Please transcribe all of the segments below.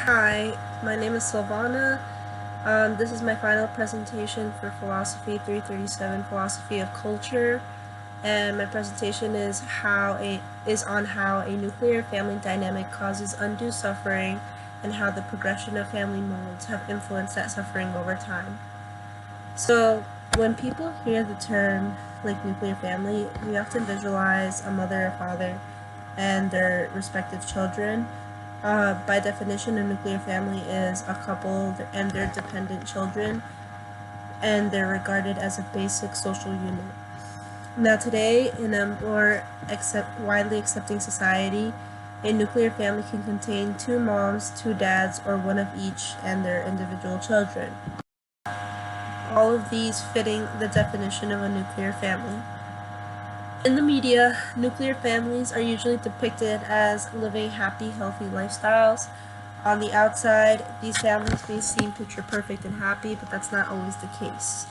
Hi, my name is Silvana. This is my final presentation for Philosophy 337, Philosophy of Culture, and my presentation is on how a nuclear family dynamic causes undue suffering and how the progression of family molds have influenced that suffering over time. So, when people hear the term like nuclear family, we often visualize a mother, a father, and their respective children. By definition, a nuclear family is a couple and their dependent children, and they're regarded as a basic social unit. Now, today, in a more widely accepting society, a nuclear family can contain two moms, two dads, or one of each, and their individual children. All of these fitting the definition of a nuclear family. In the media, nuclear families are usually depicted as living happy, healthy lifestyles. On the outside, these families may seem picture perfect and happy, but that's not always the case.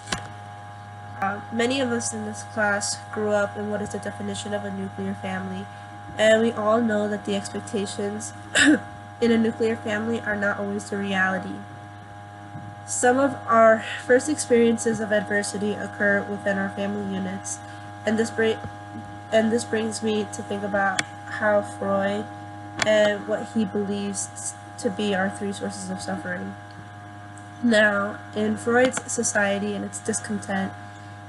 Many of us in this class grew up in what is the definition of a nuclear family, and we all know that the expectations in a nuclear family are not always the reality. Some of our first experiences of adversity occur within our family units, and this brings me to think about how Freud and what he believes to be our three sources of suffering. Now, in Freud's Society and its Discontent,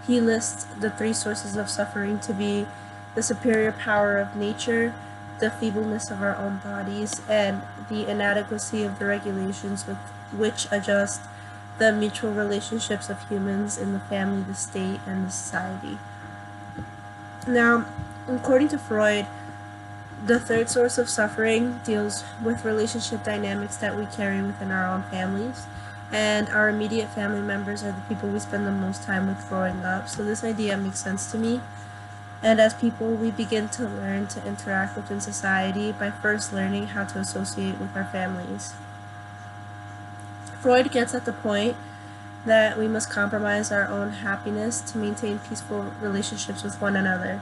he lists the three sources of suffering to be the superior power of nature, the feebleness of our own bodies, and the inadequacy of the regulations with which adjust the mutual relationships of humans in the family, the state, and the society. Now, according to Freud, the third source of suffering deals with relationship dynamics that we carry within our own families, and our immediate family members are the people we spend the most time with growing up, so this idea makes sense to me. And as people, we begin to learn to interact within society by first learning how to associate with our families. Freud gets at the point that we must compromise our own happiness to maintain peaceful relationships with one another.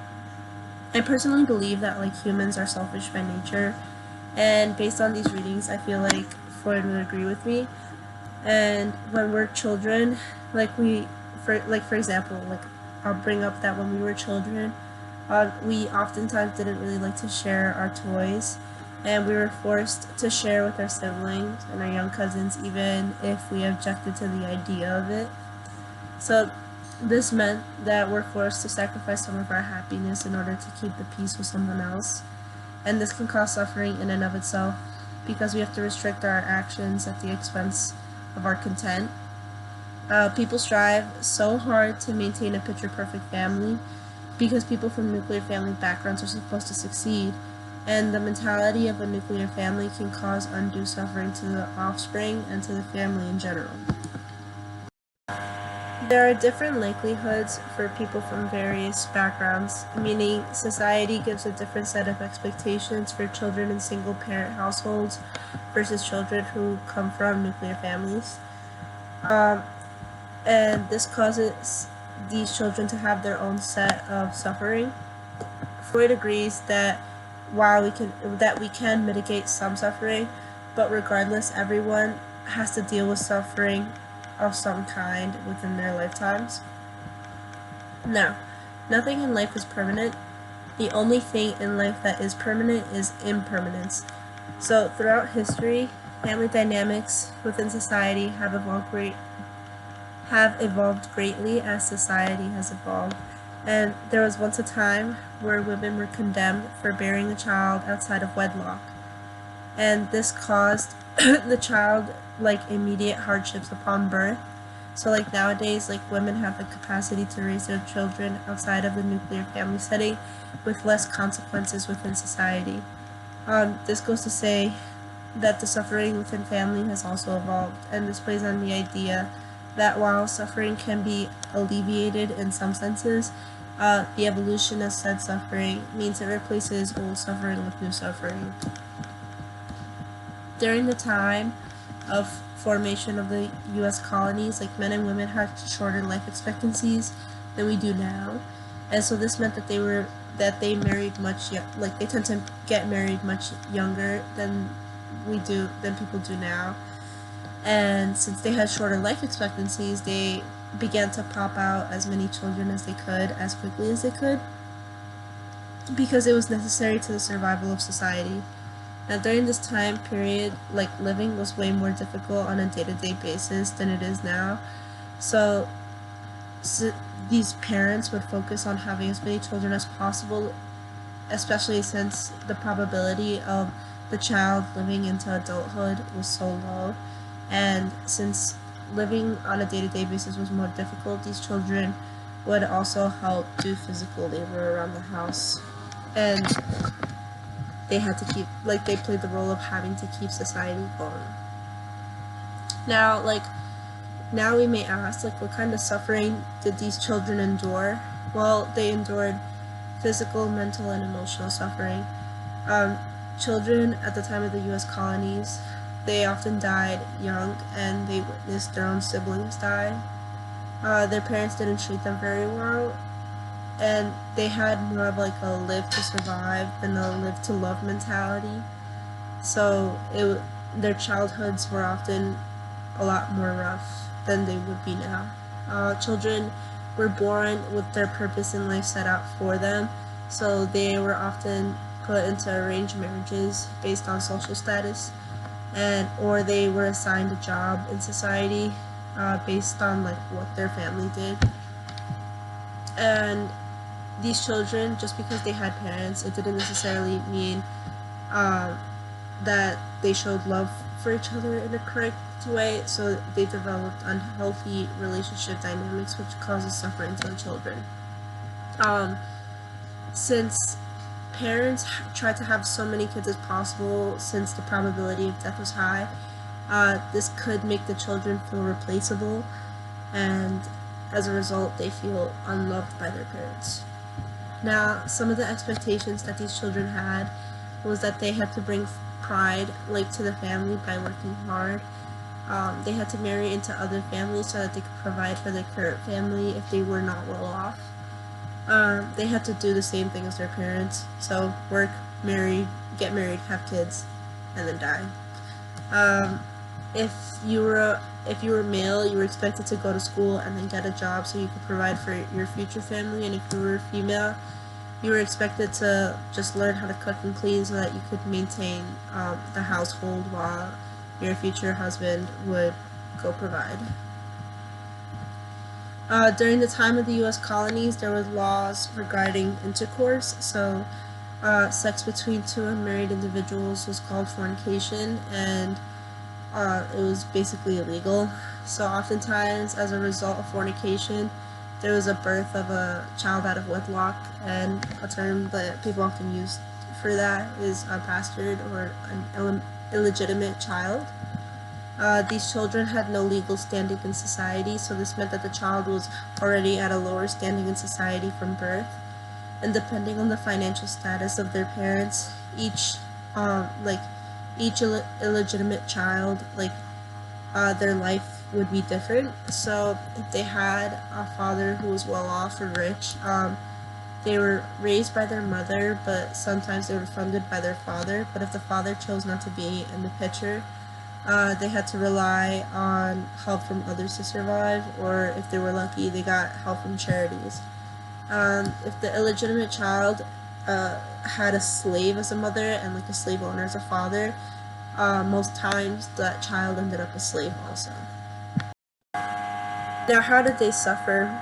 I personally believe that humans are selfish by nature, and based on these readings, I feel like Freud would agree with me. And when we're children, for example, I'll bring up that when we were children, we oftentimes didn't really like to share our toys, and we were forced to share with our siblings and our young cousins, even if we objected to the idea of it. So this meant that we're forced to sacrifice some of our happiness in order to keep the peace with someone else, and this can cause suffering in and of itself because we have to restrict our actions at the expense of our content. People strive so hard to maintain a picture-perfect family because people from nuclear family backgrounds are supposed to succeed, and the mentality of a nuclear family can cause undue suffering to the offspring and to the family in general. There are different likelihoods for people from various backgrounds, meaning society gives a different set of expectations for children in single-parent households versus children who come from nuclear families. And this causes these children to have their own set of suffering. Freud agrees that while we can mitigate some suffering, but regardless, everyone has to deal with suffering of some kind within their lifetimes. Now, nothing in life is permanent. The only thing in life that is permanent is impermanence. So throughout history, family dynamics within society have evolved greatly as society has evolved. And there was once a time where women were condemned for bearing a child outside of wedlock. And this caused the child immediate hardships upon birth. So nowadays, women have the capacity to raise their children outside of the nuclear family setting with less consequences within society. This goes to say that the suffering within family has also evolved, and this plays on the idea that while suffering can be alleviated in some senses, the evolution of said suffering means it replaces old suffering with new suffering. During the time of formation of the U.S. colonies, men and women had shorter life expectancies than we do now, and so this meant that they married they tend to get married much younger than people do now. And since they had shorter life expectancies, they began to pop out as many children as they could, as quickly as they could, because it was necessary to the survival of society. Now, during this time period, like, living was way more difficult on a day-to-day basis than it is now. So, so these parents would focus on having as many children as possible, especially since the probability of the child living into adulthood was so low. And since living on a day-to-day basis was more difficult, these children would also help do physical labor around the house. And they had to keep, like, they played the role of having to keep society going. Now, now we may ask, like, what kind of suffering did these children endure? Well, they endured physical, mental, and emotional suffering. Children at the time of the U.S. colonies, they often died young, and they witnessed their own siblings die. Their parents didn't treat them very well, and they had more of like a live to survive than a live to love mentality. So their childhoods were often a lot more rough than they would be now. Children were born with their purpose in life set out for them, so they were often put into arranged marriages based on social status, or they were assigned a job in society based on like what their family did. And these children, just because they had parents, it didn't necessarily mean that they showed love for each other in a correct way, so they developed unhealthy relationship dynamics, which causes suffering to the children. Since parents tried to have so many kids as possible, since the probability of death was high, this could make the children feel replaceable, and as a result, they feel unloved by their parents. Now, some of the expectations that these children had was that they had to bring pride, like, to the family by working hard. They had to marry into other families so that they could provide for their current family if they were not well off. They had to do the same thing as their parents, so work, get married, have kids, and then die. If you were male, you were expected to go to school and then get a job so you could provide for your future family, and if you were female, you were expected to just learn how to cook and clean so that you could maintain the household while your future husband would go provide. During the time of the U.S. colonies, there was laws regarding intercourse, so sex between two unmarried individuals was called fornication, and it was basically illegal. So oftentimes, as a result of fornication, there was a birth of a child out of wedlock, and a term that people often use for that is a bastard or an illegitimate child. These children had no legal standing in society, so this meant that the child was already at a lower standing in society from birth. And depending on the financial status of their parents, each illegitimate child, their life would be different. So if they had a father who was well off or rich, they were raised by their mother, but sometimes they were funded by their father. But if the father chose not to be in the picture, they had to rely on help from others to survive, or if they were lucky, they got help from charities. If the illegitimate child had a slave as a mother and like a slave owner as a father, most times that child ended up a slave also. Now, how did they suffer?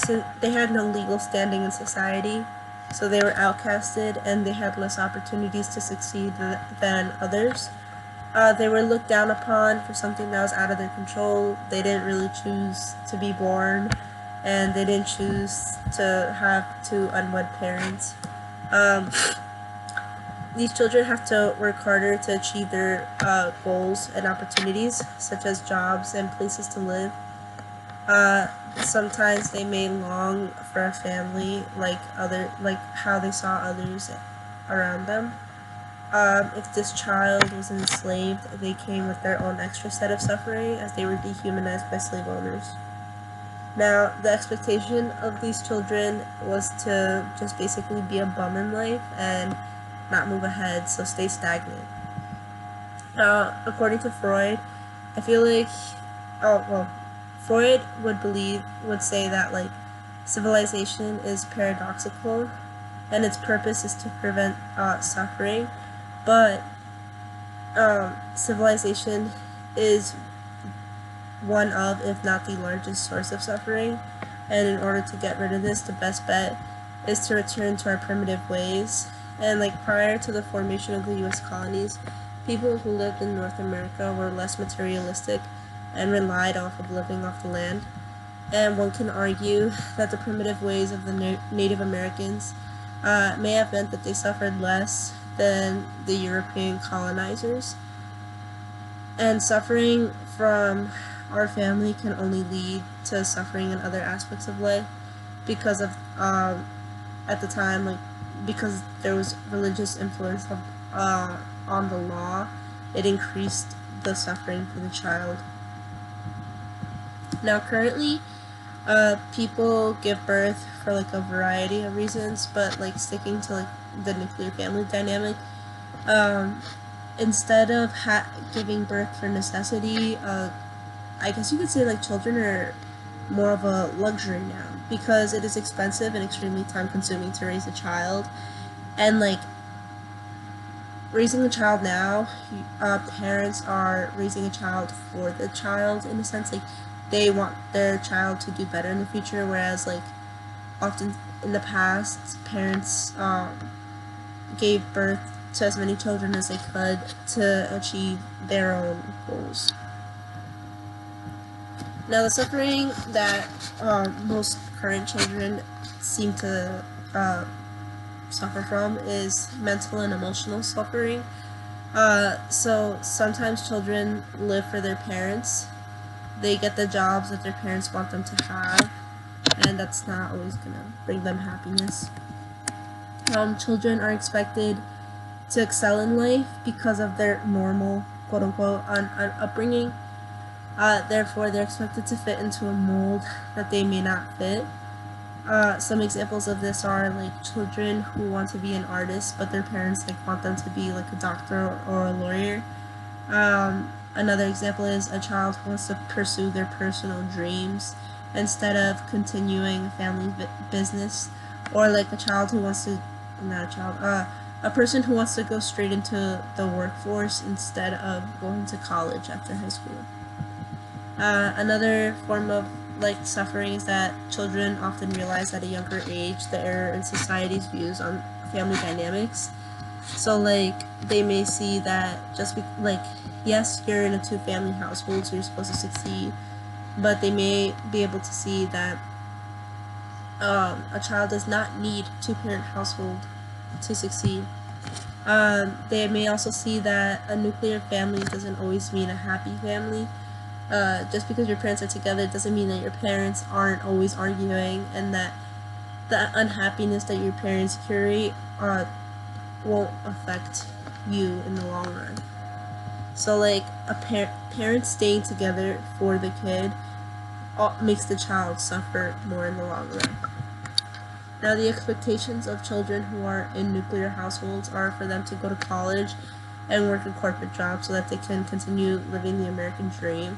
Since they had no legal standing in society, so they were outcasted and they had less opportunities to succeed than others. They were looked down upon for something that was out of their control. They didn't really choose to be born, and they didn't choose to have two unwed parents. These children have to work harder to achieve their goals and opportunities, such as jobs and places to live. Sometimes they may long for a family like how they saw others around them. If this child was enslaved, they came with their own extra set of suffering as they were dehumanized by slave owners. Now, the expectation of these children was to just basically be a bum in life and not move ahead, so stay stagnant. According to Freud, I feel like, oh well, Freud would say that like civilization is paradoxical, and its purpose is to prevent suffering, but civilization is one of, if not the largest source of suffering. And in order to get rid of this, the best bet is to return to our primitive ways. And like prior to the formation of the U.S. colonies, people who lived in North America were less materialistic and relied off of living off the land. And one can argue that the primitive ways of the Native Americans may have meant that they suffered less than the European colonizers. And suffering from our family can only lead to suffering in other aspects of life because of, at the time, like, because there was religious influence of, on the law, it increased the suffering for the child. Now, currently, people give birth for like a variety of reasons, but like sticking to like the nuclear family dynamic, instead of giving birth for necessity, I guess you could say like children are more of a luxury now because it is expensive and extremely time consuming to raise a child. And like raising a child now, parents are raising a child for the child in a sense. Like they want their child to do better in the future, whereas like often in the past parents gave birth to as many children as they could to achieve their own goals. Now, the suffering that most current children seem to suffer from is mental and emotional suffering. So sometimes children live for their parents. They get the jobs that their parents want them to have, and that's not always gonna bring them happiness. Children are expected to excel in life because of their normal, quote unquote, upbringing. Therefore, they're expected to fit into a mold that they may not fit. Some examples of this are like children who want to be an artist, but their parents like want them to be like a doctor or a lawyer. Another example is a child who wants to pursue their personal dreams instead of continuing a family business, or like a child who wants to, not a child, a person who wants to go straight into the workforce instead of going to college after high school. Another form of like suffering is that children often realize at a younger age the error in society's views on family dynamics. So like they may see that like yes, you're in a two-family household, so you're supposed to succeed, but they may be able to see that a child does not need two-parent household to succeed. They may also see that a nuclear family doesn't always mean a happy family. Just because your parents are together doesn't mean that your parents aren't always arguing, and that the unhappiness that your parents carry won't affect you in the long run. So like a parent staying together for the kid makes the child suffer more in the long run. Now, the expectations of children who are in nuclear households are for them to go to college and work a corporate job so that they can continue living the American dream.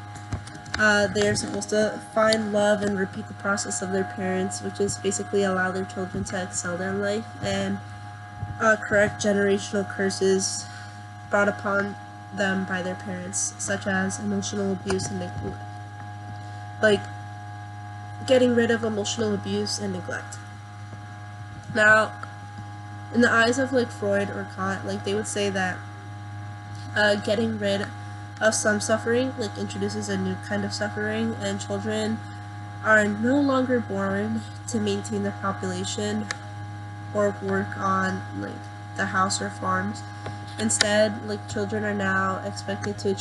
They are supposed to find love and repeat the process of their parents, which is basically allow their children to excel in life and correct generational curses brought upon them by their parents, such as emotional abuse and neglect. Like, getting rid of emotional abuse and neglect. Now, in the eyes of like Freud or Kant, like they would say that getting rid of some suffering like introduces a new kind of suffering, and children are no longer born to maintain their population or work on like the house or farms. Instead, like children are now expected to achieve